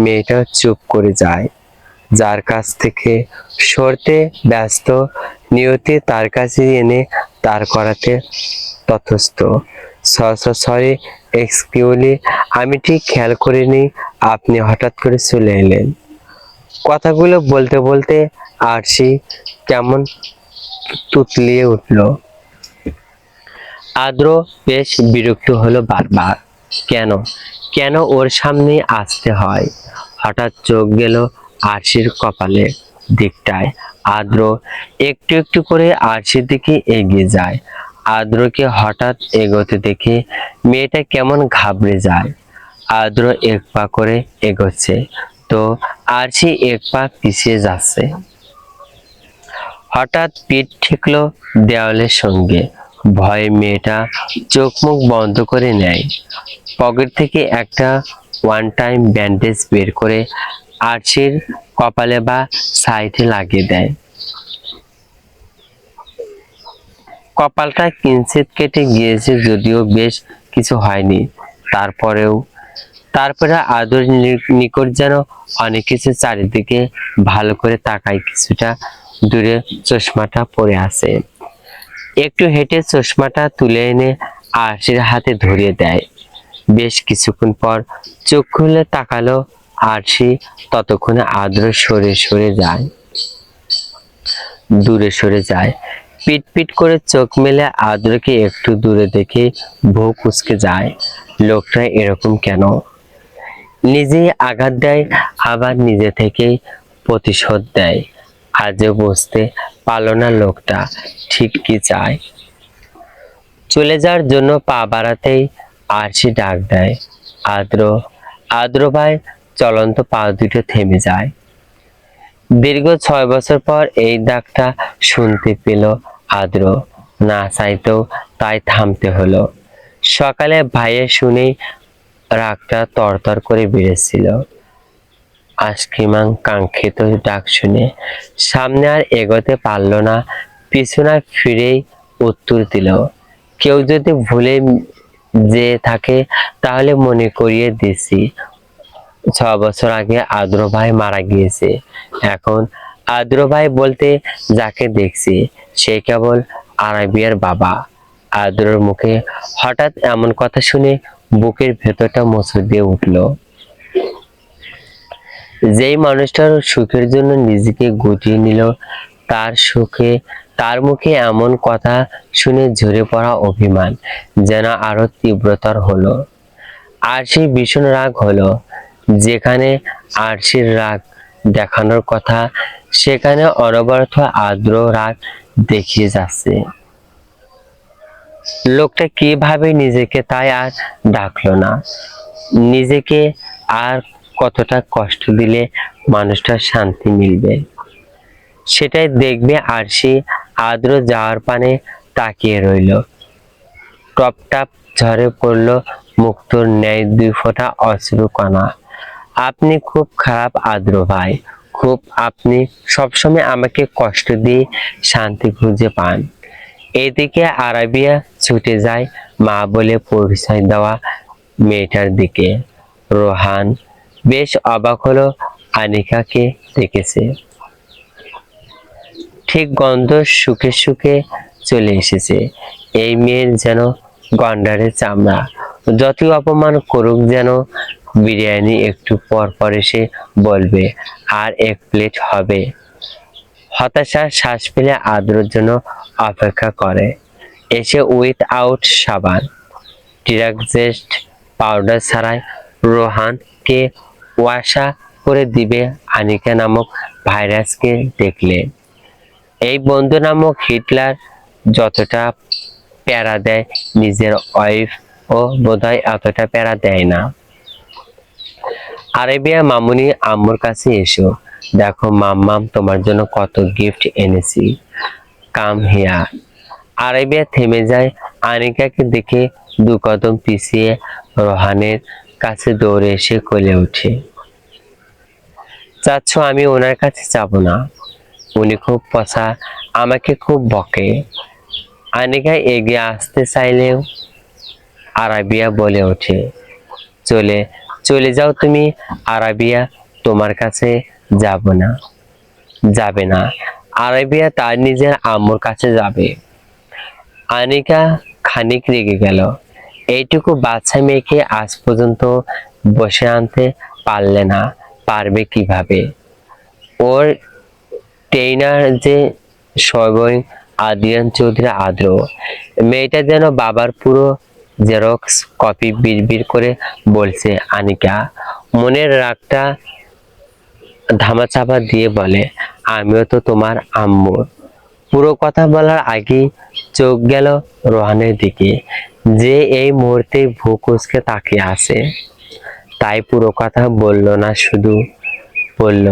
[SPEAKER 1] মেয়েটা চুপ করে যায়। যার কাছ থেকে সরতে ব্যস্ত নিয়তি তার কাছে এনে দাঁড় করাতে তথস্থ। সরি, এক্সকিউজলি, আমি ঠিক খেয়াল করিনি আপনি হঠাৎ করে চলে এলেন। কথাগুলো বলতে বলতে আরশি কেমন তুতলিয়ে উঠল। আদ্র বেশ বিরক্ত হলো বারবার। কেন কেন ওর সামনে আসতে হয়? হঠাৎ চোখ গেল আরশির কপালে দিকটায়। আদ্র একটু একটু করে আরশির দিকে এগিয়ে যায়। আদ্রকে হঠাৎ এগোতে দেখে মেয়েটা কেমন ঘাবড়ে যায়। আদ্র এক পা করে এগোচ্ছে তো আরশি এক পা পিছিয়ে যাচ্ছে। হঠাৎ পিঠ ঠেকলো দেওয়ালের সঙ্গে। ভয়ে মেয়েটা চোখ মুখ বন্ধ করে নেয়। পকেট থেকে একটা ওয়ান টাইম ব্যান্ডেজ বের করে আরশির কপালে বা সাইডে লাগিয়ে দেয়। কপালটা কিঞ্চিত কেটে গিয়েছে, যদিও বেশ কিছু হয়নি। তারপরে আদর নিকট যেন অনেক কিছু চারিদিকে ভালো করে তাকায়। কিছুটা দূরে চশমাটা পড়ে আছে। একটু হেঁটে চশমাটা তুলে এনে আরশির হাতে ধরিয়ে দেয়। বেশ কিছুক্ষণ পর চোখ খুলে তাকালো আরশি। ততক্ষণে আদ্র দূরে সরে যায়। পিট পিট করে চোখ মেলে আদ্রকে একটু দূরে দেখে ভ্রু কুঁচকে যায়। লোকটা এরকম কেন? নিজেই আঘাত দেয়, আবার নিজে থেকেই প্রতিশোধ দেয়। আজও বুঝতে পারলো না লোকটা ঠিক কি চায়। চলে যাওয়ার জন্য পা বাড়াতেই আরশি ডাক দেয়, আদ্র। আদ্র ভাই। চলন্ত পা দুটো থেমে যায়। দীর্ঘ 6 বছর পর এই ডাকটা শুনতে পেল আদ্র। না চাইতেও তাই থামতে হলো। সকালে ভাইয়ের শুনেই রাগটা তরতর করে বেড়েছিল। আশকিমাং কাঙ্ক্ষিত ডাক শুনে সামনে আর এগোতে পারল না। পিছনে ফিরেই উত্তর দিল, কেউ যদি ভুলে যে থাকে তাহলে মনে করিয়ে দিছি 6 বছর আগে আদ্র ভাই মারা গিয়েছে। এখন আদ্র ভাই বলতে যাকে দেখছি সে কেবল আরাবিয়ার বাবা। আদ্রর মুখে হঠাৎ এমন কথা শুনে বুকের ভেতরটা মোচড় দিয়ে উঠল। যেই মানুষটার সুখের জন্য নিজেকে গুটিয়ে নিল, তার মুখে এমন কথা শুনে ঝরে পড়া অভিমান যেন আরো তীব্রতর হলো। আরশির ভীষণ রাগ হলো। যেখানে আরশির রাগ দেখানোর কথা সেখানে অনবরত আদ্র রাগ দেখিয়ে যাচ্ছে। লোকটা কিভাবে নিজেকে তাই আর ডাকলো না। নিজেকে আর কতটা কষ্ট দিলে মানুষটার শান্তি মিলবে সেটাই দেখবে আরশি। আদ্র যাওয়ার পানে তাকিয়ে রইল। টপ টাপ ঝরে পড়ল মুক্তোর ন্যায় 2 ফোঁটা অশ্রু কণা। আপনি খুব খারাপ আদ্র ভাই, খুব। আপনি সবসময় আমাকে কষ্ট দিয়ে শান্তি খুঁজে পান। এদিকে আরাবিয়া ছুটে যায় মা বলে পরিচয় দেওয়া মেয়েটার দিকে। রোহান বেশ অবাক হলো আনিকাকে দেখেছে। ঠিক গন্ধ শুকে শুকে চলে এসেছে। এই মেয়ের যেন গন্ডারের চামড়া। যতই অপমান করুক যেন বিরিয়ানি একটু পর পর এসে বলবে আর 1 প্লেট হবে। হতাশার শ্বাস ফেলে আদ্রর জন্য অপেক্ষা করে। এসে উইথআউট সাবান, ডিটারজেন্ট পাউডার ছাড়াই রোহানকে ওয়াসা করে দিবে আনিকা নামক ভাইরাসকে দেখলে। এই বন্ধু নামক হিটলার যতটা প্যারা দেয় নিজের ওয়াইফ ও বোধহয় এতটা প্যারা দেয় না। আরেবিয়া মামুনি, আম্মুর কাছে এসো, দেখো মাম্মাম তোমার জন্য কত গিফট এনেছি, কাম হিয়ার। আরেবিয়া থেমে যায়, আনিকাকে দেখে দু কদম পিছিয়ে রোহানের কাছে দৌড়ে এসে কোলে ওঠে। চাচ্ছ আমি ওনার কাছে যাব না, উনি খুব পচা, আমাকে খুব বকে। আনিকা এগিয়ে আসতে চাইলেও আরাবিয়া বলে ওঠে, চলে চলে যাও তুমি আরাবিয়া, তোমার কাছে যাব না, যাবে না। আরাবিয়া তার নিজের আম্মুর কাছে যাবে। আনিকা খানিক রেগে গেল, এইটুকু বাচ্চা মেয়েকে আজ পর্যন্ত বসে আনতে পারলে না, পারবে কিভাবে? ওর ট্রেইনার যে স্বয়ং আদিয়ান চৌধুরী আদ্র, মেয়েটা যেন বাবার পুরো জেরক্স কপি বিড়বিড় করে বলছে আনিকা। মনের রাগটা ধামাচাপা দিয়ে বলে, আমিও তো তোমার আম্মু। পুরো কথা বলার আগেই চোখ গেল রোহানের দিকে, যে এই মুহূর্তে ভ্রু কুঁচকে তাকিয়ে আছে। তাই পুরো কথা বলল না, শুধু বলল,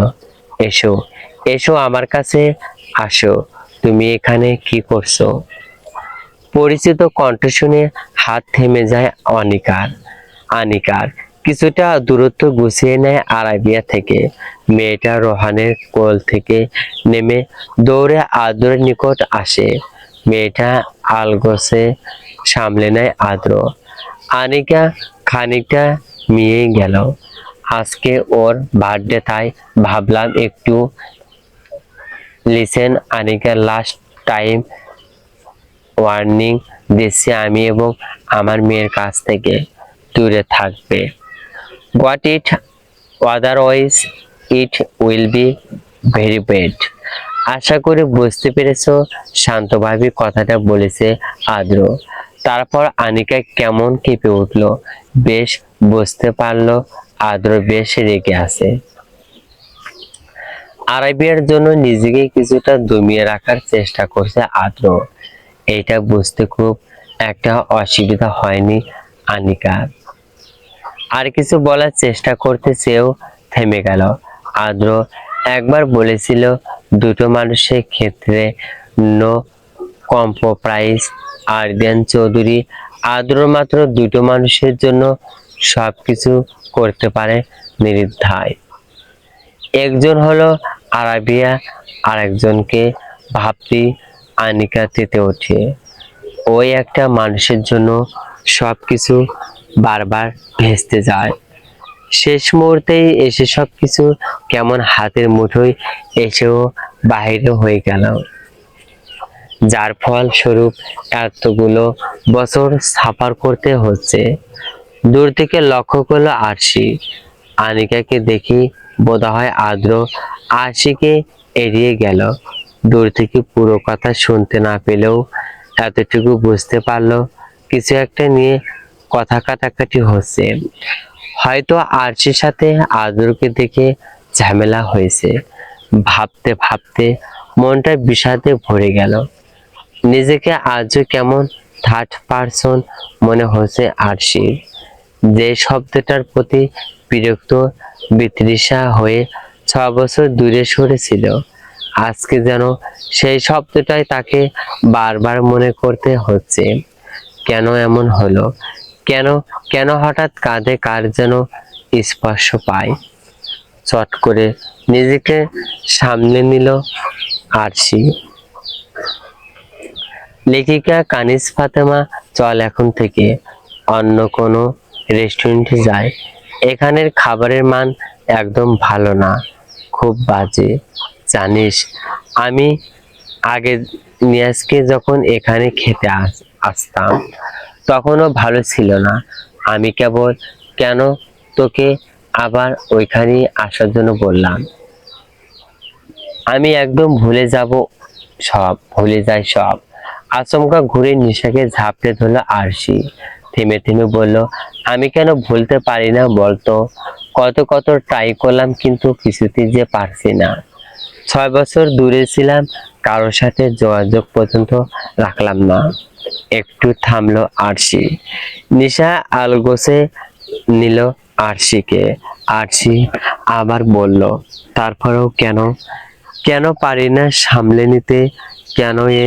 [SPEAKER 1] এসো এসো আমার কাছে আসো, তুমি এখানে কি করছো? পরিচিত কণ্ঠ শুনে হাত থেমে যায় আনিকার। কিছুটা দূরত্ব গুছিয়ে নেয় আরাবিয়া থেকে। মেয়েটা রোহানের কোল থেকে নেমে দৌড়ে আদ্রের নিকট আসে। মেয়েটা আলগোছে সামলে নেয় আদ্র। আনিকা খানিকটা মিয়ে গেল, আজকে ওর বার্থডে, তাই ভাবলাম একটু listen Anika, last time warning দিচ্ছি আমি, এবং আমার মেয়ের কাছ থেকে দূরে থাকবে। What it, otherwise it will be very bad. আশা করি বুঝতে পেরেছো, শান্তভাবে কথাটা বলেছে আদ্র। তারপর আনিকা কেমন কেঁপে উঠল, বেশ বুঝতে পারলো আদ্র বেশ রেগে আছে। আরাবিয়ার জন্য নিজেকে কিছুটা দমিয়ে রাখার চেষ্টা করছে আদ্র। এটা বুঝতে খুব একটা অসুবিধা হয়নি আনিকার। আর কিছু বলার চেষ্টা করতে চেয়েও থেমে গেল। আদ্র একবার বলেছিল, দুটো মানুষের ক্ষেত্রে নো কম্প্রোমাইজ। আরদিয়ান চৌধুরী আদ্র মাত্র দুটো মানুষের জন্য সবকিছু করতে পারে নির্দ্বিধায়। একজন হলো আরাবিয়া, আর একজনকে ভাবতেই আনিকা তেতে ওঠে। ওই একটা মানুষের জন্য সবকিছু বারবার ভেস্তে যায়, শেষ মুহূর্তেই এসে সবকিছু কেমন হাতের মুঠোয় এসেও বাহিরে হয়ে গেল, যার ফল স্বরূপ এতগুলো বছর সাফার করতে হচ্ছে। দূর থেকে লক্ষ্য করলো আরশি। আনিকাকে দেখি বোধহয় আদ্র আরশিকে এড়িয়ে গেল। দূর থেকে পুরো কথা শুনতে না পেলেও এতটুকু বুঝতে পারলো কিছু একটা নিয়ে কথা কাটাকাটি হচ্ছে। হয়তো আরশির সাথে আদ্রকে দেখে ঝামেলা হয়েছে। ভাবতে ভাবতে মনটা বিষাদে ভরে গেল। নিজেকে আজও কেমন থার্ড পারসন মনে হচ্ছে আরশির, যে শব্দটার প্রতি বিরক্ত বিতৃষা হয়ে 6 বছর দূরে সরেছিল। আজকে যেন সেই শব্দটাই তাকে বারবার মনে করতে হচ্ছে। কেন এমন হলো? কেন কেন হঠাৎ কাঁধে কার যেন স্পর্শ পায়। চট করে নিজেকে সামলে নিল আরশি। লেখিকা কানিজ ফাতেমা, চল এখন থেকে অন্য কোনো রেস্টুরেন্টে যাই, এখানের খাবারের মান একদম ভালো না, খুব বাজে। জানিস, আমি আগে নিয়াজকে যখন এখানে খেতে আসতাম তখনও ভালো ছিল না। আমি কেবল কেন তোকে আবার ওইখানে আসার জন্য বললাম। আমি একদম ভুলে যাই সব। আচমকা ঘুরে নিশাকে ঝাপটে ধরলো আরশি। থেমে থেমে বলল, আমি কেন ভুলতে পারি না বলতো? কত কত ট্রাই করলাম, কিন্তু কিছুতেই যে পারছি না। 6 বছর দূরে ছিলাম, কারোর সাথে যোগাযোগ পর্যন্ত রাখলাম না। একটু থামলো আরশি। নিশা আলগোছে নিল আরশিকে। আরশি আবার বলল, তারপরেও কেন? কেন পারি না সামলে নিতে? কেন এ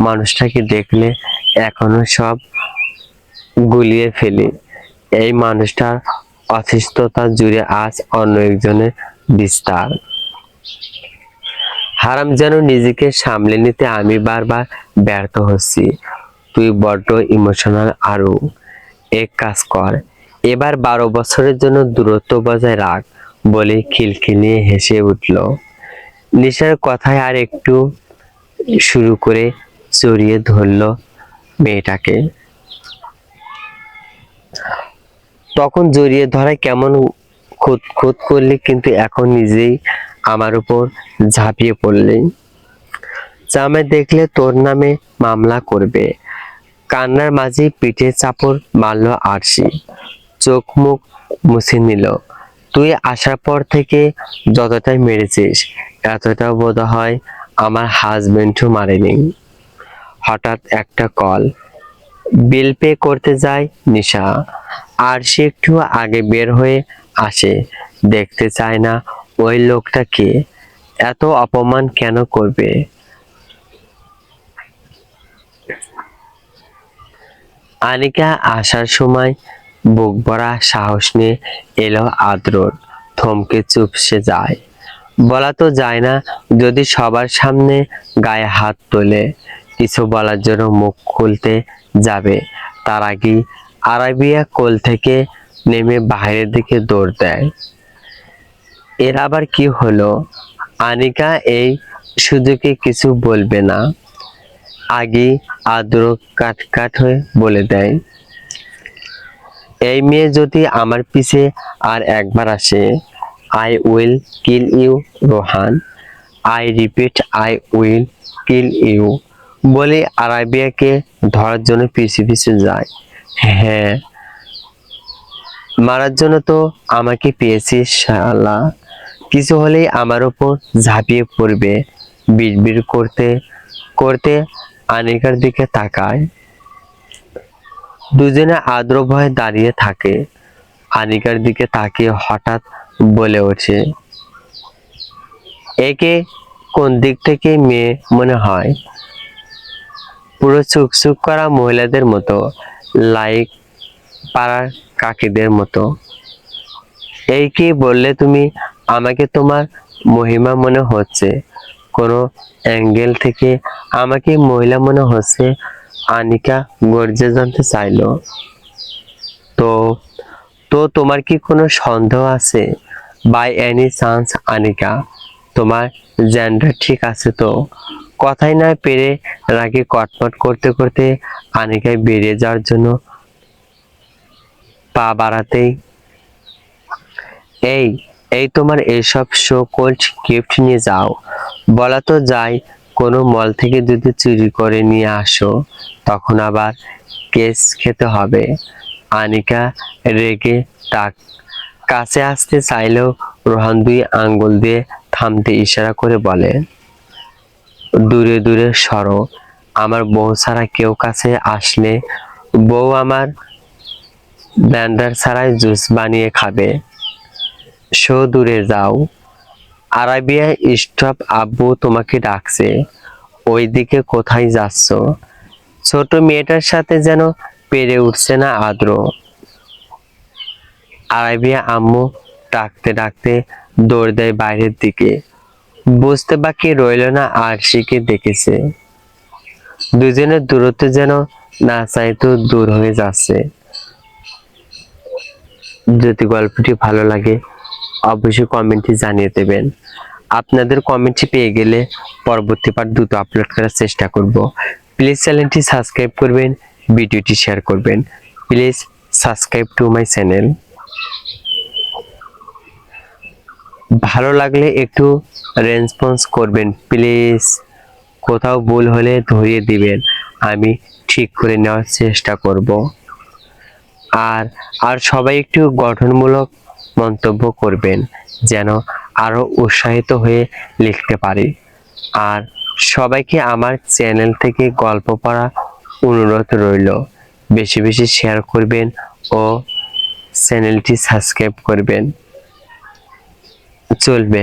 [SPEAKER 1] মানুষটাকে দেখলে এখনো সব গুলিয়ে ফেলি? এই মানুষটার অসুস্থতা জুড়ে আজ অন্য একজনের বিস্তার। হারাম যেন নিজেকে সামলে নিতে আমি বারবার ব্যর্থ হচ্ছি। তুই বড্ড ইমোশনাল আরু। এক কাজ কর, এবার 12 বছরের জন্য দূরত্ব বজায় রাখ বলে খিলখিলিয়ে হেসে উঠল। নিশার কথায় আর একটু শুরু করে জড়িয়ে ধরল মেয়েটাকে। তখন জড়িয়ে ধরায় কেমন খুঁত খুঁত করলি, কিন্তু এখন নিজেই আমার উপর ঝাঁপিয়ে পড়লি। জামাই দেখলে তোর নামে মামলা করবে। কান্নার মাঝে পিঠে চাপড় মারল আরশি। চোখ মুখ মুছে নিল। তুই আসার পর থেকে যতটাই মেরেছিস, এতটাও বোধ হয় আমার হাজবেন্ডও মারেনি। হঠাৎ একটা কল। বিল পে করতে যায় নিশা। আরশি একটু আগে বের হয়ে আসে। দেখতে চায় না ওই লোকটা কে, এত অপমান কেন করবে। আনিকা আসার সময় বুক ভরা সাহস নিয়ে এলো আদ্রর। থমকে চুপসে যায়। বলা তো যায় না, যদি সবার সামনে গায়ে হাত তোলে। কিছু বলার জন্য মুখ খুলতে যাবে, তার আগেই আরাবিয়া কোল থেকে নেমে বাইরের দিকে দৌড় দেয়। এর আবার কি হলো? আনিকা এই সুযোগে কিছু বলবে না, আগে আদ্র কাট হয়ে বলে দেয়, এই মেয়ে যদি আমার পিছে আর একবার আসে, I will kill you Rohan. I repeat, I will kill you. বলে আরাবিয়াকে ধরার জন্য পিছু পিছু যায়। হ্যাঁ, মারার জন্য তো আমাকে পেয়েছিস শালা। কিছু হলেই আমার উপর ঝাঁপিয়ে পড়বে। বিড়বিড় করতে করতে আনিকার দিকে তাকায়। দুজনে আদ্র ভয়ে দাঁড়িয়ে থাকে। আনিকার দিকে তাকিয়ে হঠাৎ বলে ওঠে, একে কোন দিক থেকে মেয়ে মনে হয়? পুরো চুকচুক করা মহিলাদের মতো, লাইক পাড়ার কাকিদের মতো। এই কি বললে তুমি? আমাকে তোমার মহিমা মনে হচ্ছে? কোনো অ্যাঙ্গেল থেকে আমাকে মহিলা মনে হচ্ছে? আনিকা গর্জে জানতে চাইলো। তো তো তোমার কি কোনো সন্দেহ আছে? বাই এনি চান্স আনিকা, তোমার জেন্ডার ঠিক আছে তো? কথাই না পেরে রাগে কটমট করতে করতে আনিকায় বেরিয়ে যাওয়ার জন্য পা বাড়াতেই, এই এই তোমার এইসব শো কোল্ড গিফট নিয়ে যাও। বলা তো যায়, কোনো মল থেকে যদি চুরি করে নিয়ে আসো, তখন আবার কেস খেতে হবে। আনিকা রেগে তাক কাছে আসতে চাইলেও রোহান 2 আঙ্গুল দিয়ে থামতে ইশারা করে বলে, দূরে দূরে সরো। আমার বউ ছাড়া কেউ কাছে আসলে বউ আমার ব্লেন্ডার ছাড়াই জুস বানিয়ে খাবে। সো দূরে যাও। আরাবিয়া স্টপ, আব্বু তোমাকে ডাকছে। ওইদিকে কোথায় যাচ্ছ? ছোট মেয়েটার সাথে যেন পেরে উঠছে না আদ্র। আরাবিয়া আম্মু ডাকতে ডাকতে দৌড় দেয় বাইরের দিকে। বুঝতে বাকি রইল না আরশিকে দেখেছে। দুজনের দূরত্ব যেন না চাইতো দূর হয়ে যাচ্ছে। যদি গল্পটি ভালো লাগে অবশ্যই কমেন্টে জানিয়ে দেবেন। আপনাদের কমেন্টটি পেয়ে গেলে পরবর্তী পার্ট দ্রুত আপলোড করার চেষ্টা করব। প্লিজ চ্যানেলটি সাবস্ক্রাইব করবেন, ভিডিওটি শেয়ার করবেন। Please subscribe to my channel. ভালো লাগলে একটু রেসপন্স করবেন প্লিজ। কোথাও ভুল হলে ধরিয়ে দিবেন, আমি ঠিক করে নেওয়ার চেষ্টা করব। আর আর সবাই একটু গঠনমূলক মন্তব্য করবেন, যেন আরো উৎসাহিত হয়ে লিখতে পারি। আর সবাইকে আমার চ্যানেল থেকে গল্প পড়া অনুরোধ রইল। বেশি বেশি শেয়ার করবেন ও চ্যানেলটি সাবস্ক্রাইব করবেন। চলবে।